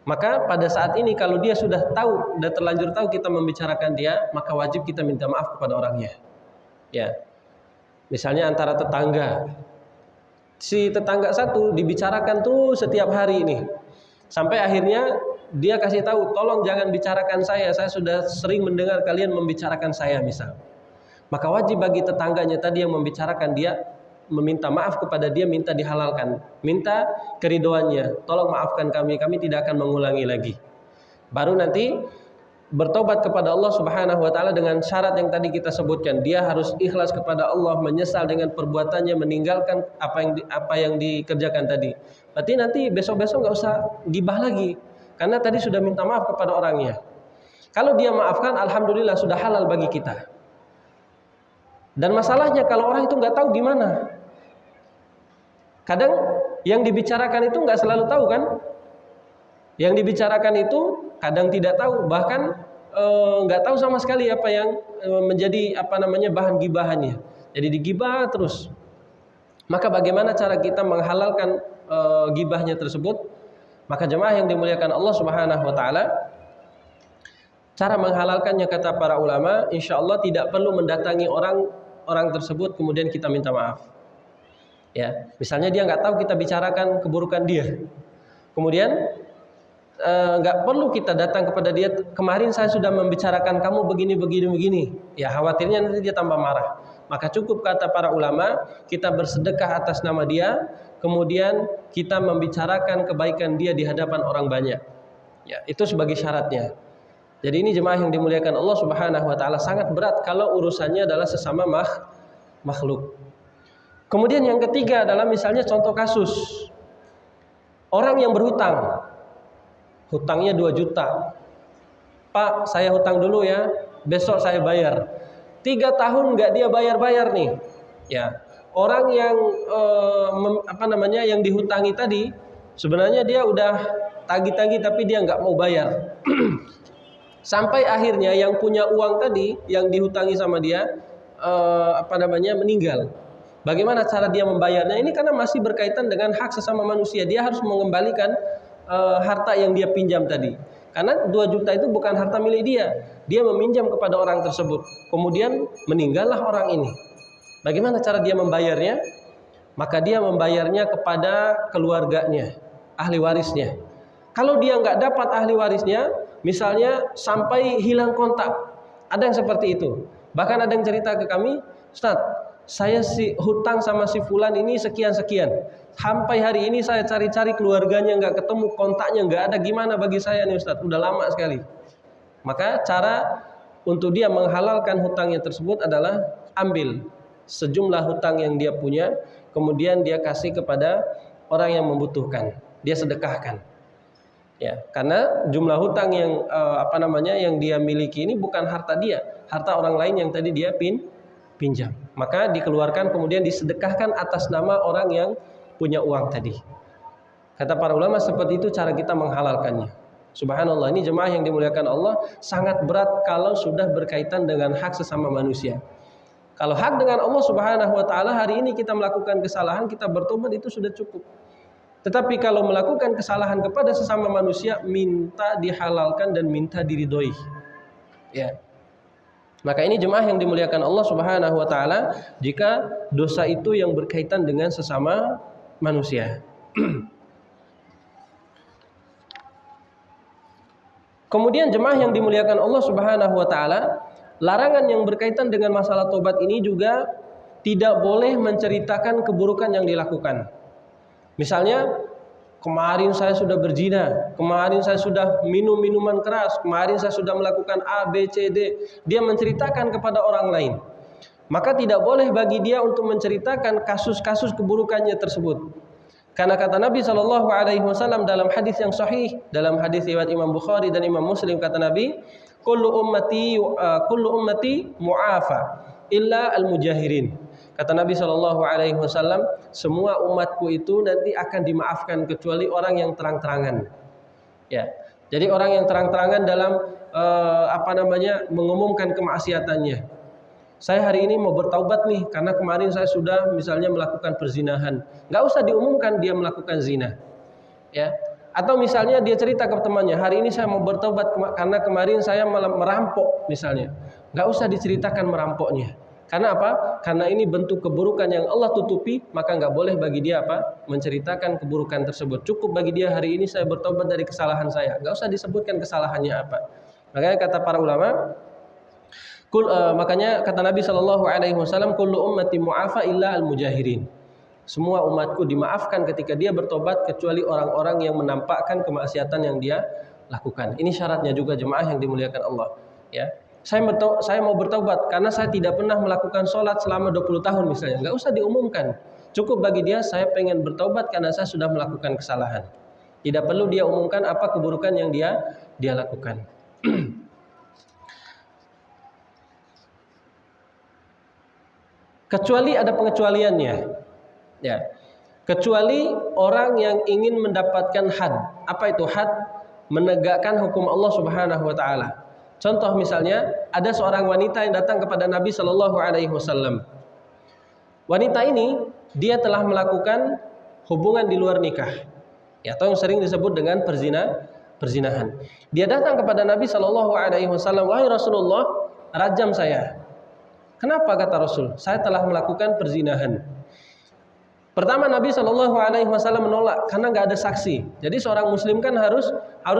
Speaker 1: maka pada saat ini kalau dia sudah terlanjur tahu kita membicarakan dia, maka wajib kita minta maaf kepada orangnya. Ya. Misalnya antara tetangga. Si tetangga satu dibicarakan terus setiap hari ini. Sampai akhirnya dia kasih tahu, "Tolong jangan bicarakan saya sudah sering mendengar kalian membicarakan saya," misal. Maka wajib bagi tetangganya tadi yang membicarakan dia meminta maaf kepada dia, minta dihalalkan, minta keridoannya, "Tolong maafkan kami tidak akan mengulangi lagi." Baru nanti bertobat kepada Allah Subhanahu wa taala dengan syarat yang tadi kita sebutkan. Dia harus ikhlas kepada Allah, menyesal dengan perbuatannya, meninggalkan apa yang dikerjakan tadi. Berarti nanti besok-besok enggak usah gibah lagi karena tadi sudah minta maaf kepada orangnya. Kalau dia maafkan, alhamdulillah sudah halal bagi kita. Dan masalahnya kalau orang itu enggak tahu gimana? Kadang yang dibicarakan itu enggak selalu tahu kan? Yang dibicarakan itu kadang tidak tahu, bahkan nggak tahu sama sekali apa yang menjadi bahan gibahannya. Jadi digibah terus. Maka bagaimana cara kita menghalalkan gibahnya tersebut? Maka jemaah yang dimuliakan Allah Subhanahu wa taala, cara menghalalkannya kata para ulama, insya Allah tidak perlu mendatangi orang tersebut kemudian kita minta maaf. Ya, misalnya dia nggak tahu kita bicarakan keburukan dia, kemudian nggak perlu kita datang kepada dia, "Kemarin saya sudah membicarakan kamu begini." Ya, khawatirnya nanti dia tambah marah. Maka cukup kata para ulama, kita bersedekah atas nama dia, kemudian kita membicarakan kebaikan dia di hadapan orang banyak. Ya, itu sebagai syaratnya. Jadi ini jemaah yang dimuliakan Allah Subhanahu wa taala, sangat berat kalau urusannya adalah sesama makhluk. Kemudian yang ketiga adalah misalnya contoh kasus orang yang berhutang. Hutangnya 2 juta. "Pak, saya hutang dulu ya, besok saya bayar." 3 tahun nggak dia bayar nih. Ya, orang yang yang dihutangi tadi sebenarnya dia udah tagih-tagih tapi dia nggak mau bayar. Sampai akhirnya yang punya uang tadi yang dihutangi sama dia meninggal. Bagaimana cara dia membayarnya? Ini karena masih berkaitan dengan hak sesama manusia. Dia harus mengembalikan harta yang dia pinjam tadi. Karena 2 juta itu bukan harta milik dia. Dia meminjam kepada orang tersebut. Kemudian meninggallah orang ini. Bagaimana cara dia membayarnya? Maka dia membayarnya kepada keluarganya, ahli warisnya. Kalau dia nggak dapat ahli warisnya, misalnya sampai hilang kontak, ada yang seperti itu. Bahkan ada yang cerita ke kami, "Ustaz, saya hutang sama si fulan ini sekian-sekian. Sampai hari ini saya cari-cari keluarganya nggak ketemu, kontaknya nggak ada. Gimana bagi saya nih Ustaz? Udah lama sekali." Maka cara untuk dia menghalalkan hutangnya tersebut adalah ambil sejumlah hutang yang dia punya, kemudian dia kasih kepada orang yang membutuhkan. Dia sedekahkan. Ya, karena jumlah hutang yang yang dia miliki ini bukan harta dia, harta orang lain yang tadi dia pinjam. Maka dikeluarkan kemudian disedekahkan atas nama orang yang punya uang tadi. Kata para ulama seperti itu cara kita menghalalkannya. Subhanallah, ini jemaah yang dimuliakan Allah sangat berat kalau sudah berkaitan dengan hak sesama manusia. Kalau hak dengan Allah Subhanahu wa taala, hari ini kita melakukan kesalahan, kita bertobat itu sudah cukup. Tetapi kalau melakukan kesalahan kepada sesama manusia, minta dihalalkan dan minta diridhoi. Ya. Maka ini jemaah yang dimuliakan Allah Subhanahu wa taala, jika dosa itu yang berkaitan dengan sesama manusia. Kemudian jemaah yang dimuliakan Allah Subhanahu wa taala, larangan yang berkaitan dengan masalah tobat ini juga tidak boleh menceritakan keburukan yang dilakukan. Misalnya, kemarin saya sudah berzina, kemarin saya sudah minum minuman keras, kemarin saya sudah melakukan A, B, C, D. Dia menceritakan kepada orang lain. Maka tidak boleh bagi dia untuk menceritakan kasus-kasus keburukannya tersebut. Karena kata Nabi SAW dalam hadis yang sahih, dalam hadis riwayat Imam Bukhari dan Imam Muslim, kata Nabi, kullu ummati mu'afa illa al-mujahirin. Kata Nabi SAW, semua umatku itu nanti akan dimaafkan kecuali orang yang terang-terangan. Ya, jadi orang yang terang-terangan dalam mengumumkan kemaksiatannya. Saya hari ini mau bertaubat nih karena kemarin saya sudah misalnya melakukan perzinahan. Nggak usah diumumkan dia melakukan zina. Ya. Atau misalnya dia cerita ke temannya, hari ini saya mau bertaubat karena kemarin saya merampok misalnya. Nggak usah diceritakan merampoknya. Karena apa? Karena ini bentuk keburukan yang Allah tutupi, maka nggak boleh bagi dia menceritakan keburukan tersebut. Cukup bagi dia hari ini saya bertaubat dari kesalahan saya. Nggak usah disebutkan kesalahannya apa. Makanya kata para ulama, makanya kata Nabi SAW, kullu ummati mu'afa illa al-mujahirin. Semua umatku dimaafkan ketika dia bertobat kecuali orang-orang yang menampakkan kemaksiatan yang dia lakukan. Ini syaratnya juga jemaah yang dimuliakan Allah. Ya, saya mau bertobat karena saya tidak pernah melakukan sholat selama 20 tahun misalnya. Nggak usah diumumkan. Cukup bagi dia saya pengen bertobat karena saya sudah melakukan kesalahan. Tidak perlu dia umumkan apa keburukan yang dia lakukan. Kecuali ada pengecualiannya. Ya. Kecuali orang yang ingin mendapatkan had. Apa itu had? Menegakkan hukum Allah Subhanahu wa taala. Contoh misalnya, ada seorang wanita yang datang kepada Nabi sallallahu alaihi wasallam. Wanita ini dia telah melakukan hubungan di luar nikah. Ya, atau yang sering disebut dengan perzinahan. Dia datang kepada Nabi sallallahu alaihi wasallam, "Wahai Rasulullah, rajam saya." Kenapa kata Rasul? Saya telah melakukan perzinahan. Pertama Nabi SAW menolak karena nggak ada saksi. Jadi seorang Muslim kan harus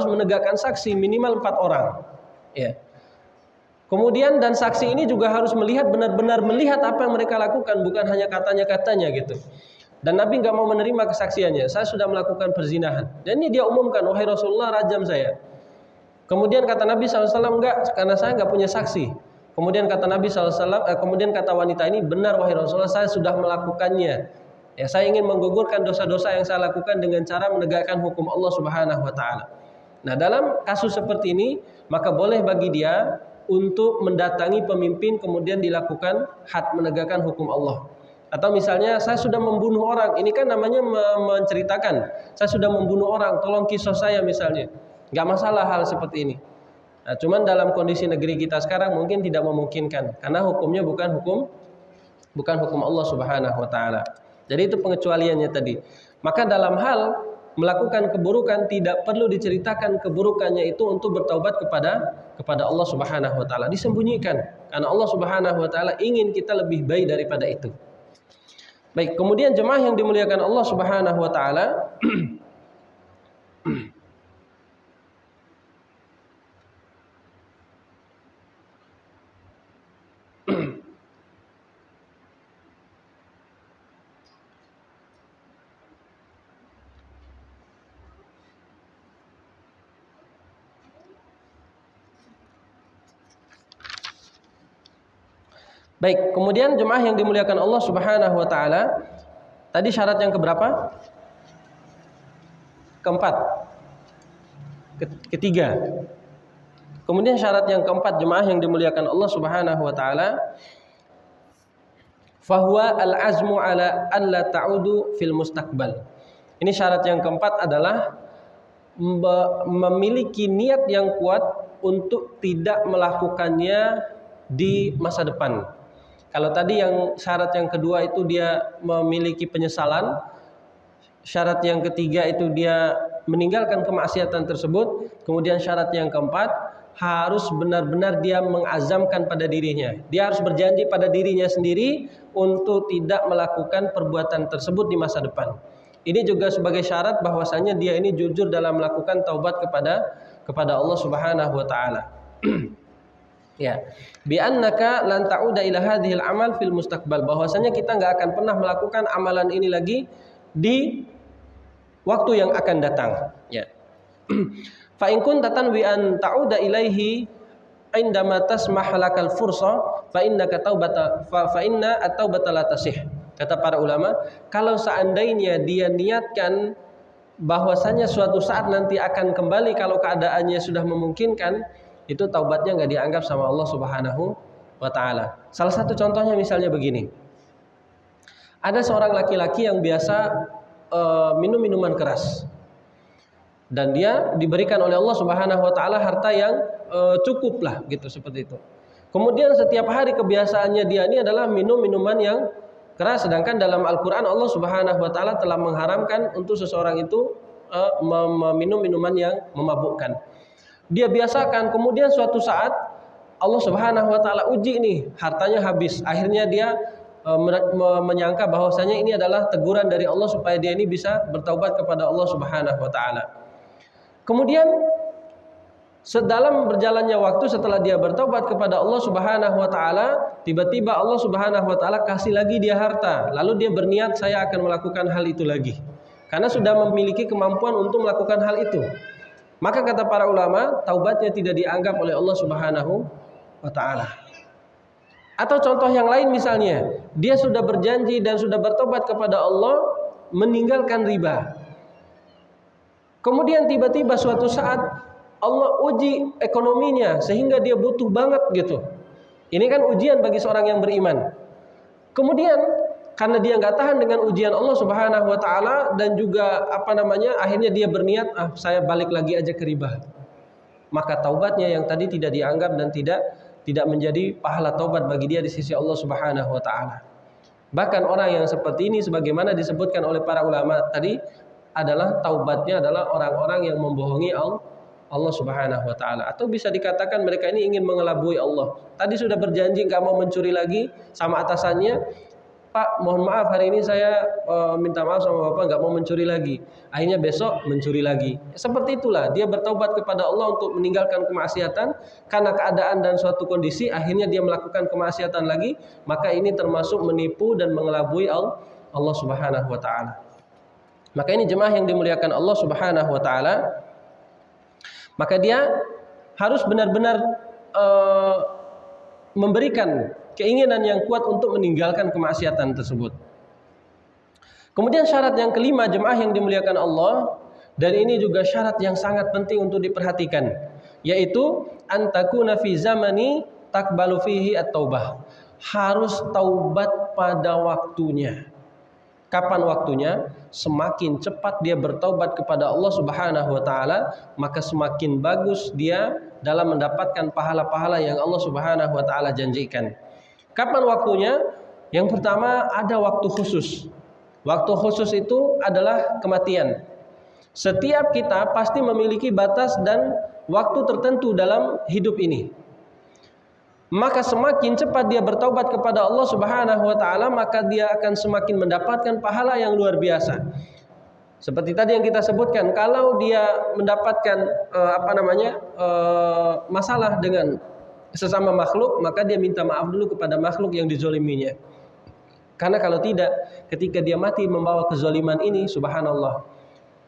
Speaker 1: menegakkan saksi minimal 4 orang. Ya. Kemudian dan saksi ini juga harus benar-benar melihat apa yang mereka lakukan, bukan hanya katanya gitu. Dan Nabi nggak mau menerima kesaksiannya. Saya sudah melakukan perzinahan. Dan ini dia umumkan, wahai Rasulullah, rajam saya. Kemudian kata Nabi SAW, enggak, karena saya nggak punya saksi. Kemudian kata Nabi SAW, kemudian kata wanita ini, benar wahai Rasulullah, saya sudah melakukannya. Ya, saya ingin menggugurkan dosa-dosa yang saya lakukan dengan cara menegakkan hukum Allah Subhanahu wa taala. Nah, dalam kasus seperti ini, maka boleh bagi dia untuk mendatangi pemimpin kemudian dilakukan had, menegakkan hukum Allah. Atau misalnya saya sudah membunuh orang, ini kan namanya menceritakan, saya sudah membunuh orang, tolong kisah saya misalnya. Enggak masalah hal seperti ini. Nah, cuman dalam kondisi negeri kita sekarang mungkin tidak memungkinkan karena hukumnya bukan hukum Allah Subhanahu wa taala. Jadi itu pengecualiannya tadi. Maka dalam hal melakukan keburukan tidak perlu diceritakan keburukannya itu untuk bertaubat kepada Allah Subhanahu wa taala. Disembunyikan karena Allah Subhanahu wa taala ingin kita lebih baik daripada itu. Baik, kemudian jemaah yang dimuliakan Allah Subhanahu wa taala, baik, kemudian jemaah yang dimuliakan Allah Subhanahu wa taala, tadi syarat yang keberapa? Keempat. Ketiga. Kemudian syarat yang keempat jemaah yang dimuliakan Allah Subhanahu wa taala, fahuwa al-azmu ala an la ta'udu fil mustaqbal. Ini syarat yang keempat adalah memiliki niat yang kuat untuk tidak melakukannya di masa depan. Kalau tadi yang syarat yang kedua itu dia memiliki penyesalan, syarat yang ketiga itu dia meninggalkan kemaksiatan tersebut, kemudian syarat yang keempat harus benar-benar dia mengazamkan pada dirinya. Dia harus berjanji pada dirinya sendiri untuk tidak melakukan perbuatan tersebut di masa depan. Ini juga sebagai syarat bahwasanya dia ini jujur dalam melakukan taubat kepada Allah Subhanahu wa taala. Ya, bi annaka lan ta'uda ila hadhil amal fil mustaqbal, bahwasanya kita enggak akan pernah melakukan amalan ini lagi di waktu yang akan datang. Ya. Fa in kunta tanwi an ta'uda ilaihi indama tasmah lakal fursa fa innaka taubata fa inna at-taubata la tasih. Kata para ulama, kalau seandainya dia niatkan bahwasanya suatu saat nanti akan kembali kalau keadaannya sudah memungkinkan, itu taubatnya nggak dianggap sama Allah Subhanahu wa taala. Salah satu contohnya misalnya begini. Ada seorang laki-laki yang biasa minum minuman keras. Dan dia diberikan oleh Allah Subhanahu wa taala harta yang cukup lah gitu, seperti itu. Kemudian setiap hari kebiasaannya dia ini adalah minum minuman yang keras, sedangkan dalam Al-Qur'an Allah Subhanahu wa taala telah mengharamkan untuk seseorang itu meminum minuman yang memabukkan. Dia biasakan, kemudian suatu saat Allah Subhanahu wa taala uji nih, hartanya habis. Akhirnya dia menyangka bahwasanya ini adalah teguran dari Allah supaya dia ini bisa bertaubat kepada Allah Subhanahu wa taala. Kemudian sedalam berjalannya waktu setelah dia bertaubat kepada Allah Subhanahu wa taala, tiba-tiba Allah Subhanahu wa taala kasih lagi dia harta. Lalu dia berniat, saya akan melakukan hal itu lagi. Karena sudah memiliki kemampuan untuk melakukan hal itu. Maka kata para ulama, taubatnya tidak dianggap oleh Allah Subhanahu wa taala. Atau contoh yang lain misalnya, dia sudah berjanji dan sudah bertobat kepada Allah meninggalkan riba. Kemudian tiba-tiba suatu saat Allah uji ekonominya sehingga dia butuh banget gitu. Ini kan ujian bagi seorang yang beriman. Kemudian karena dia nggak tahan dengan ujian Allah Subhanahu wa taala dan juga akhirnya dia berniat, saya balik lagi aja ke riba. Maka taubatnya yang tadi tidak dianggap dan tidak menjadi pahala taubat bagi dia di sisi Allah Subhanahu wa taala. Bahkan orang yang seperti ini sebagaimana disebutkan oleh para ulama tadi adalah taubatnya adalah orang-orang yang membohongi Allah Subhanahu wa taala, atau bisa dikatakan mereka ini ingin mengelabui Allah. Tadi sudah berjanji nggak mau mencuri lagi sama atasannya, Pak, mohon maaf hari ini saya minta maaf sama Bapak nggak mau mencuri lagi. Akhirnya besok mencuri lagi. Seperti itulah dia bertaubat kepada Allah untuk meninggalkan kemaksiatan karena keadaan dan suatu kondisi akhirnya dia melakukan kemaksiatan lagi, maka ini termasuk menipu dan mengelabui Allah Subhanahu wa taala. Maka ini jemaah yang dimuliakan Allah Subhanahu wa taala, maka dia harus benar-benar memberikan keinginan yang kuat untuk meninggalkan kemaksiatan tersebut. Kemudian syarat yang kelima jemaah yang dimuliakan Allah, dan ini juga syarat yang sangat penting untuk diperhatikan, yaitu antakuna fi zamani takbalu fihi at-taubah. Harus taubat pada waktunya. Kapan waktunya? Semakin cepat dia bertaubat kepada Allah Subhanahu wa taala, maka semakin bagus dia dalam mendapatkan pahala-pahala yang Allah Subhanahu wa taala janjikan. Kapan waktunya? Yang pertama, ada waktu khusus. Waktu khusus itu adalah kematian. Setiap kita pasti memiliki batas dan waktu tertentu dalam hidup ini. Maka semakin cepat dia bertaubat kepada Allah Subhanahu wa taala, maka dia akan semakin mendapatkan pahala yang luar biasa. Seperti tadi yang kita sebutkan, kalau dia mendapatkan masalah dengan sesama makhluk, maka dia minta maaf dulu kepada makhluk yang dizoliminya. Karena kalau tidak, ketika dia mati membawa kezoliman ini, subhanallah,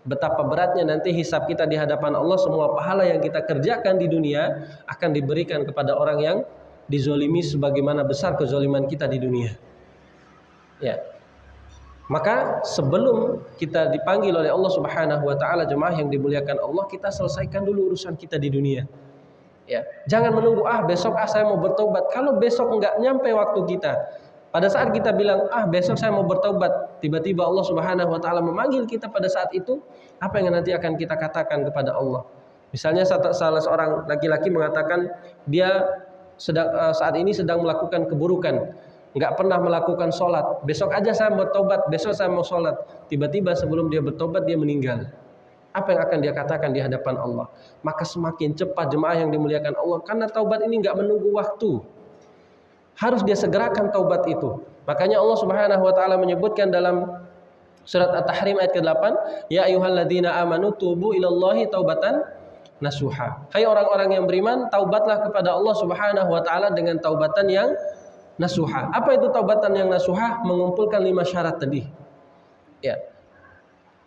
Speaker 1: betapa beratnya nanti hisab kita di hadapan Allah. Semua pahala yang kita kerjakan di dunia akan diberikan kepada orang yang dizolimi sebagaimana besar kezoliman kita di dunia. Ya. Maka sebelum kita dipanggil oleh Allah Subhanahu wa taala, jemaah yang dimuliakan Allah, kita selesaikan dulu urusan kita di dunia. Ya, jangan menunggu besok saya mau bertobat. Kalau besok enggak nyampe waktu kita, Pada saat kita bilang, besok saya mau bertaubat, tiba-tiba Allah Subhanahu wa taala memanggil kita pada saat itu, apa yang nanti akan kita katakan kepada Allah? Misalnya salah seorang laki-laki mengatakan dia saat ini sedang melakukan keburukan, nggak pernah melakukan sholat. Besok aja saya bertobat, besok saya mau sholat. Tiba-tiba sebelum dia bertobat dia meninggal. Apa yang akan dia katakan di hadapan Allah? Maka semakin cepat jemaah yang dimuliakan Allah, karena taubat ini nggak menunggu waktu. Harus dia segerakan taubat itu. Makanya Allah Subhanahu wa taala menyebutkan dalam surat At-Tahrim ayat ke-8, ya ayyuhalladzina amanu tubu ilallahi taubatan nasuha. Hai orang-orang yang beriman, taubatlah kepada Allah Subhanahu wa taala dengan taubatan yang nasuha. Apa itu taubatan yang nasuha? Mengumpulkan 5 syarat tadi. Ya.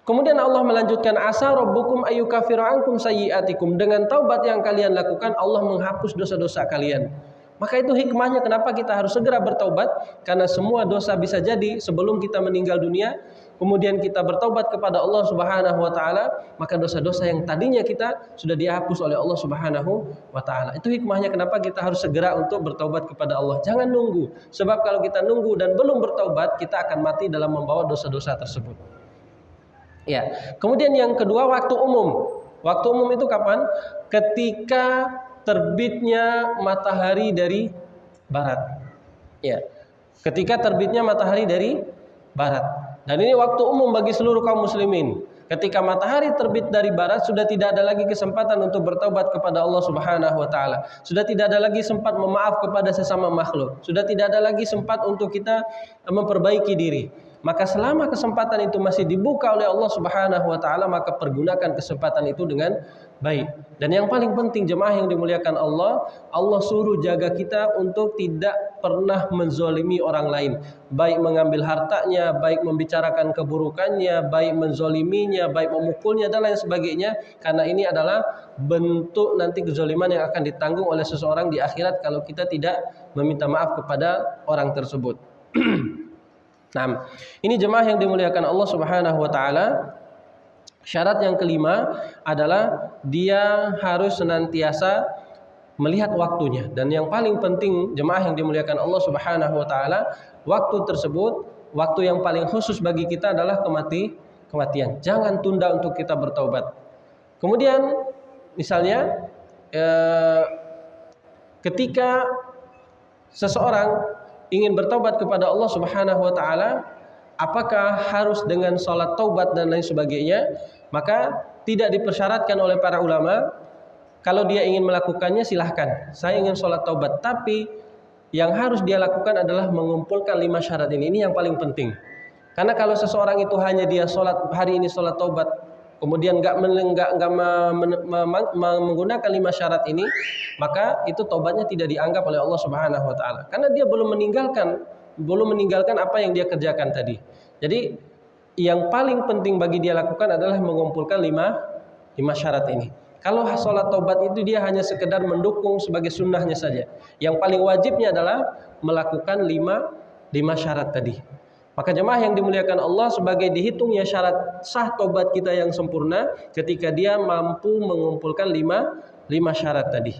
Speaker 1: Kemudian Allah melanjutkan, asa rabbukum ayyukaffiru ankum sayyi'atikum. Dengan taubat yang kalian lakukan, Allah menghapus dosa-dosa kalian. Maka itu hikmahnya kenapa kita harus segera bertaubat, karena semua dosa bisa jadi sebelum kita meninggal dunia, kemudian kita bertaubat kepada Allah Subhanahu wa taala, maka dosa-dosa yang tadinya kita sudah dihapus oleh Allah Subhanahu wa taala. Itu hikmahnya kenapa kita harus segera untuk bertaubat kepada Allah. Jangan nunggu, sebab kalau kita nunggu dan belum bertaubat, kita akan mati dalam membawa dosa-dosa tersebut. Ya. Kemudian yang kedua, waktu umum. Waktu umum itu kapan? Ketika terbitnya matahari dari barat. Ya. Ketika terbitnya matahari dari barat. Dan ini waktu umum bagi seluruh kaum muslimin. Ketika matahari terbit dari barat, sudah tidak ada lagi kesempatan untuk bertaubat kepada Allah Subhanahu wa taala. Sudah tidak ada lagi sempat memaaf kepada sesama makhluk. Sudah tidak ada lagi sempat untuk kita memperbaiki diri. Maka selama kesempatan itu masih dibuka oleh Allah Subhanahu wa taala, maka pergunakan kesempatan itu dengan baik. Dan yang paling penting jemaah yang dimuliakan Allah, Allah suruh jaga kita untuk tidak pernah menzolimi orang lain, baik mengambil hartanya, baik membicarakan keburukannya, baik menzoliminya, baik memukulnya dan lain sebagainya, karena ini adalah bentuk nanti kezoliman yang akan ditanggung oleh seseorang di akhirat kalau kita tidak meminta maaf kepada orang tersebut. Nah, ini jemaah yang dimuliakan Allah Subhanahu wa taala. Syarat yang kelima adalah dia harus senantiasa melihat waktunya. Dan yang paling penting jemaah yang dimuliakan Allah Subhanahu wa taala, waktu tersebut, waktu yang paling khusus bagi kita adalah kematian. Jangan tunda untuk kita bertaubat. Kemudian misalnya ketika seseorang ingin bertaubat kepada Allah Subhanahu wa taala, apakah harus dengan salat taubat dan lain sebagainya? Maka tidak dipersyaratkan oleh para ulama. Kalau dia ingin melakukannya silahkan, saya ingin salat taubat, tapi yang harus dia lakukan adalah mengumpulkan 5 syarat ini. Ini yang paling penting. Karena kalau seseorang itu hanya dia salat hari ini salat taubat, kemudian enggak menggunakan 5 syarat ini, maka itu taubatnya tidak dianggap oleh Allah Subhanahu wa taala. Karena dia belum meninggalkan apa yang dia kerjakan tadi. Jadi yang paling penting bagi dia lakukan adalah mengumpulkan 5 syarat ini. Kalau sholat taubat itu dia hanya sekedar mendukung sebagai sunnahnya saja. Yang paling wajibnya adalah melakukan 5 syarat tadi. Maka jemaah yang dimuliakan Allah, sebagai dihitungnya syarat sah taubat kita yang sempurna ketika dia mampu mengumpulkan 5 syarat tadi.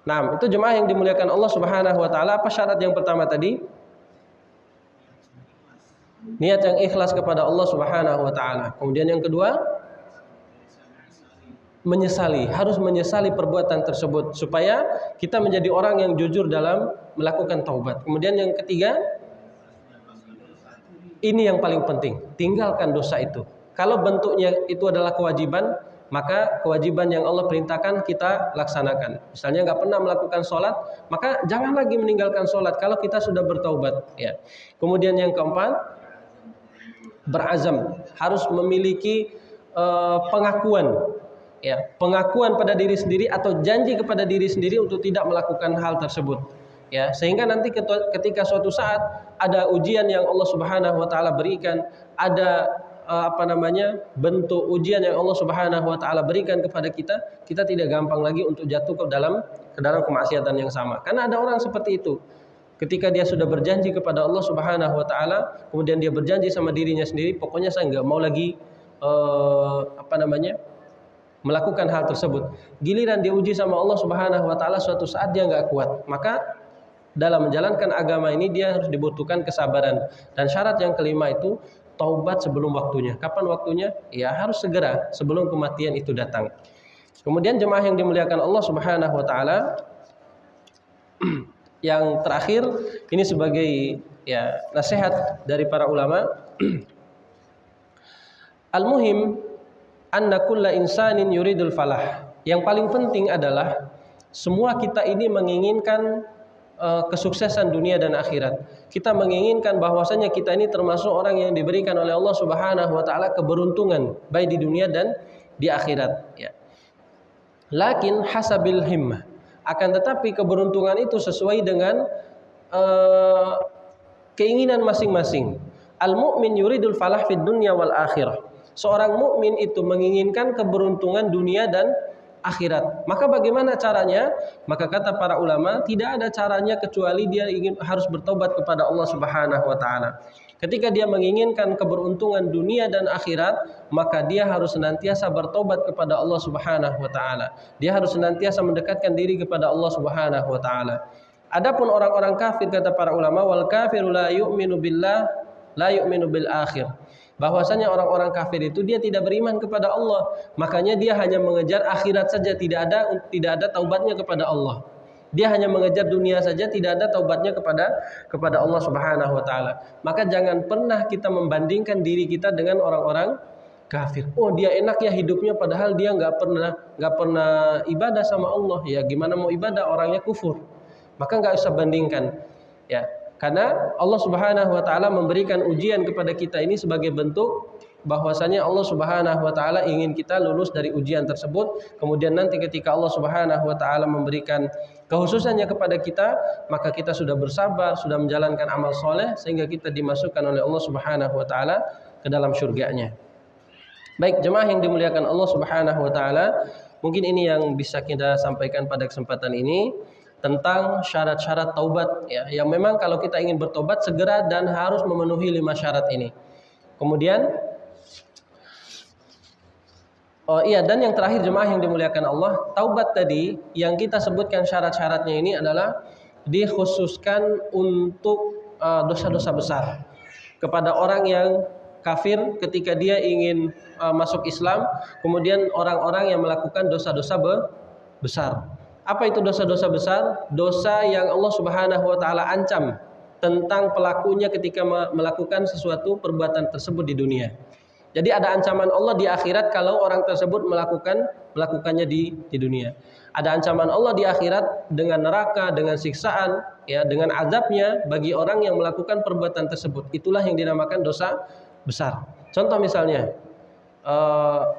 Speaker 1: Nah, itu jemaah yang dimuliakan Allah Subhanahu wa taala. Apa syarat yang pertama tadi? Niat yang ikhlas kepada Allah Subhanahu wa taala. Kemudian yang kedua, menyesali, harus menyesali perbuatan tersebut supaya kita menjadi orang yang jujur dalam melakukan taubat. Kemudian yang ketiga, ini yang paling penting, tinggalkan dosa itu. Kalau bentuknya itu adalah kewajiban, maka kewajiban yang Allah perintahkan kita laksanakan. Misalnya nggak pernah melakukan sholat, maka jangan lagi meninggalkan sholat kalau kita sudah bertaubat. Ya. Kemudian yang keempat, berazam, harus memiliki pengakuan, ya, pengakuan pada diri sendiri atau janji kepada diri sendiri untuk tidak melakukan hal tersebut. Ya, sehingga nanti ketika suatu saat ada ujian yang Allah Subhanahu wa taala berikan, ada bentuk ujian yang Allah Subhanahu wa taala berikan kepada kita, kita tidak gampang lagi untuk jatuh ke dalam kemaksiatan yang sama. Karena ada orang seperti itu. Ketika dia sudah berjanji kepada Allah Subhanahu wa taala, kemudian dia berjanji sama dirinya sendiri, pokoknya saya enggak mau lagi melakukan hal tersebut. Giliran dia uji sama Allah Subhanahu wa taala, suatu saat dia enggak kuat. Maka dalam menjalankan agama ini dia harus dibutuhkan kesabaran. Dan syarat yang kelima itu taubat sebelum waktunya. Kapan waktunya? Ya harus segera sebelum kematian itu datang. Kemudian jemaah yang dimuliakan Allah Subhanahu wa taala, yang terakhir ini sebagai ya nasihat dari para ulama. Al-muhim anna kulla insanin yuridul falah. Yang paling penting adalah semua kita ini menginginkan kesuksesan dunia dan akhirat. Kita menginginkan bahwasanya kita ini termasuk orang yang diberikan oleh Allah Subhanahu wa taala keberuntungan baik di dunia dan di akhirat, ya. Lakin hasabil himmah. Akan tetapi keberuntungan itu sesuai dengan keinginan masing-masing. Al-mu'min yuridul falah fid dunya wal akhirah. Seorang mukmin itu menginginkan keberuntungan dunia dan akhirat. Maka bagaimana caranya? Maka kata para ulama, tidak ada caranya kecuali dia harus bertobat kepada Allah Subhanahu wa taala. Ketika dia menginginkan keberuntungan dunia dan akhirat, maka dia harus senantiasa bertobat kepada Allah Subhanahu wa taala. Dia harus senantiasa mendekatkan diri kepada Allah Subhanahu wa taala. Adapun orang-orang kafir, kata para ulama, wal kafiru la yu'minu billah, la yu'minu bil akhir. Bahwasanya orang-orang kafir itu dia tidak beriman kepada Allah, makanya dia hanya mengejar akhirat saja, tidak ada taubatnya kepada Allah. Dia hanya mengejar dunia saja, tidak ada taubatnya kepada Allah Subhanahu wa taala. Maka jangan pernah kita membandingkan diri kita dengan orang-orang kafir. Oh, dia enak ya hidupnya, padahal dia nggak pernah ibadah sama Allah. Ya gimana mau ibadah, orangnya kufur. Maka nggak usah bandingkan, ya. Karena Allah Subhanahu wa taala memberikan ujian kepada kita ini sebagai bentuk bahwasanya Allah Subhanahu wa taala ingin kita lulus dari ujian tersebut. Kemudian nanti ketika Allah Subhanahu wa taala memberikan kehususannya kepada kita, maka kita sudah bersabar, sudah menjalankan amal soleh sehingga kita dimasukkan oleh Allah Subhanahu wa taala ke dalam surganya. Baik, jemaah yang dimuliakan Allah Subhanahu wa taala, mungkin ini yang bisa kita sampaikan pada kesempatan ini tentang syarat-syarat taubat, ya, yang memang kalau kita ingin bertobat segera dan harus memenuhi 5 syarat ini. Kemudian dan yang terakhir jemaah yang dimuliakan Allah, taubat tadi yang kita sebutkan syarat-syaratnya ini adalah dikhususkan untuk dosa-dosa besar. Kepada orang yang kafir ketika dia ingin masuk Islam, kemudian orang-orang yang melakukan dosa-dosa besar. Apa itu dosa-dosa besar? Dosa yang Allah Subhanahu wa taala ancam tentang pelakunya ketika melakukan sesuatu perbuatan tersebut di dunia. Jadi ada ancaman Allah di akhirat kalau orang tersebut melakukannya di dunia. Ada ancaman Allah di akhirat dengan neraka, dengan siksaan, ya, dengan azabnya bagi orang yang melakukan perbuatan tersebut. Itulah yang dinamakan dosa besar. Contoh misalnya,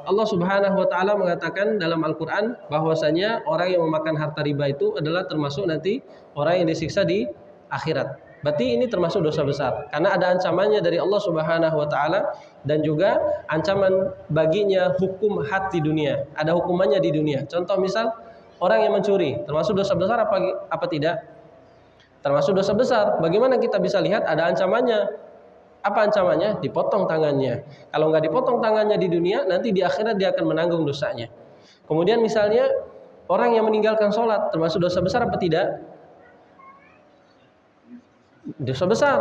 Speaker 1: Allah Subhanahu wa taala mengatakan dalam Al-Qur'an bahwasanya orang yang memakan harta riba itu adalah termasuk nanti orang yang disiksa di akhirat. Berarti ini termasuk dosa besar karena ada ancamannya dari Allah Subhanahu wa taala dan juga ancaman baginya hukum had di dunia. Ada hukumannya di dunia. Contoh misal orang yang mencuri, termasuk dosa besar apa tidak? Termasuk dosa besar. Bagaimana kita bisa lihat ada ancamannya? Apa ancamannya? Dipotong tangannya. Kalau nggak dipotong tangannya di dunia, nanti di akhirat dia akan menanggung dosanya. Kemudian misalnya orang yang meninggalkan sholat, termasuk dosa besar apa tidak? Dosa besar.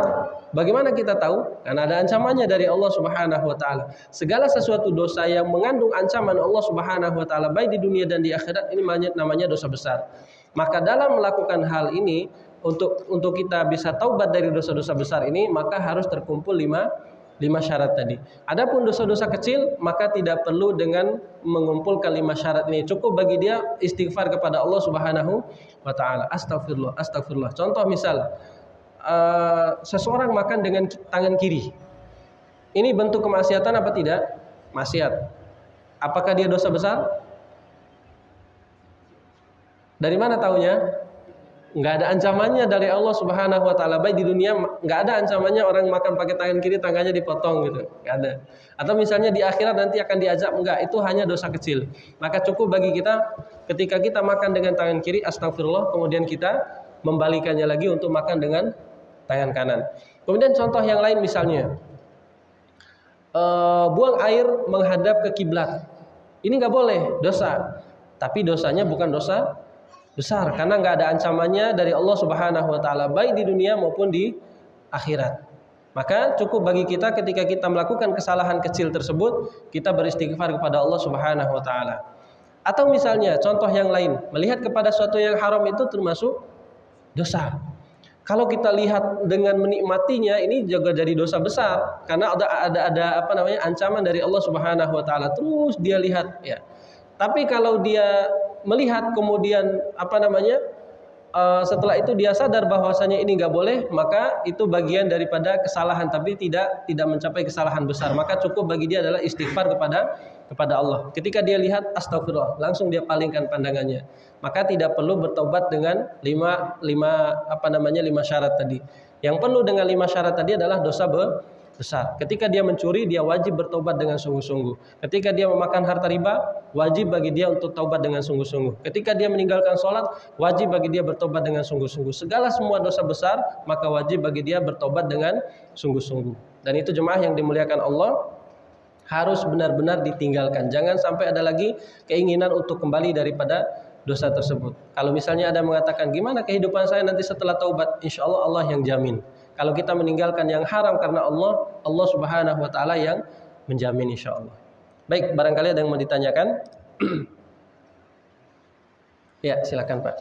Speaker 1: Bagaimana kita tahu? Karena ada ancamannya dari Allah Subhanahu wa taala. Segala sesuatu dosa yang mengandung ancaman Allah Subhanahu wa taala baik di dunia dan di akhirat ini namanya dosa besar. Maka dalam melakukan hal ini, untuk kita bisa taubat dari dosa-dosa besar ini, maka harus terkumpul 5 syarat tadi. Adapun dosa-dosa kecil, maka tidak perlu dengan mengumpulkan 5 syarat ini. Cukup bagi dia istighfar kepada Allah Subhanahu wa taala. Astagfirullah. Contoh misal, seseorang makan dengan tangan kiri. Ini bentuk kemaksiatan apa tidak? Maksiat. Apakah dia dosa besar? Dari mana taunya? Nggak ada ancamannya dari Allah Subhanahu wa taala. Baik di dunia nggak ada ancamannya orang makan pakai tangan kiri tangannya dipotong gitu. Nggak ada. Atau misalnya di akhirat nanti akan diazab, enggak, itu hanya dosa kecil. Maka cukup bagi kita ketika kita makan dengan tangan kiri, astagfirullah, kemudian kita membalikannya lagi untuk makan dengan tangan kanan. Kemudian contoh yang lain misalnya buang air menghadap ke kiblat. Ini nggak boleh, dosa. Tapi dosanya bukan dosa besar karena nggak ada ancamannya dari Allah Subhanahu wa taala baik di dunia maupun di akhirat. Maka cukup bagi kita ketika kita melakukan kesalahan kecil tersebut, kita beristighfar kepada Allah Subhanahu wa taala. Atau misalnya contoh yang lain, melihat kepada sesuatu yang haram itu termasuk dosa. Kalau kita lihat dengan menikmatinya, ini juga jadi dosa besar karena ada ancaman dari Allah Subhanahu wa taala. Terus dia lihat ya. Tapi kalau dia melihat kemudian setelah itu dia sadar bahwasanya ini nggak boleh, maka itu bagian daripada kesalahan tapi tidak mencapai kesalahan besar. Maka cukup bagi dia adalah istighfar kepada Allah. Ketika dia lihat astagfirullah, langsung dia palingkan pandangannya. Maka tidak perlu bertobat dengan lima syarat tadi. Yang perlu dengan 5 syarat tadi adalah dosa besar. Ketika dia mencuri, dia wajib bertobat dengan sungguh-sungguh. Ketika dia memakan harta riba, wajib bagi dia untuk taubat dengan sungguh-sungguh. Ketika dia meninggalkan sholat, wajib bagi dia bertobat dengan sungguh-sungguh. Segala semua dosa besar, maka wajib bagi dia bertobat dengan sungguh-sungguh. Dan itu jemaah yang dimuliakan Allah, harus benar-benar ditinggalkan. Jangan sampai ada lagi keinginan untuk kembali daripada dosa tersebut. Kalau misalnya ada mengatakan, gimana kehidupan saya nanti setelah taubat? Insya Allah Allah yang jamin. Kalau kita meninggalkan yang haram karena Allah Subhanahu wa taala yang menjamin insya Allah. Baik, barangkali ada yang mau ditanyakan? Ya, silakan Pak.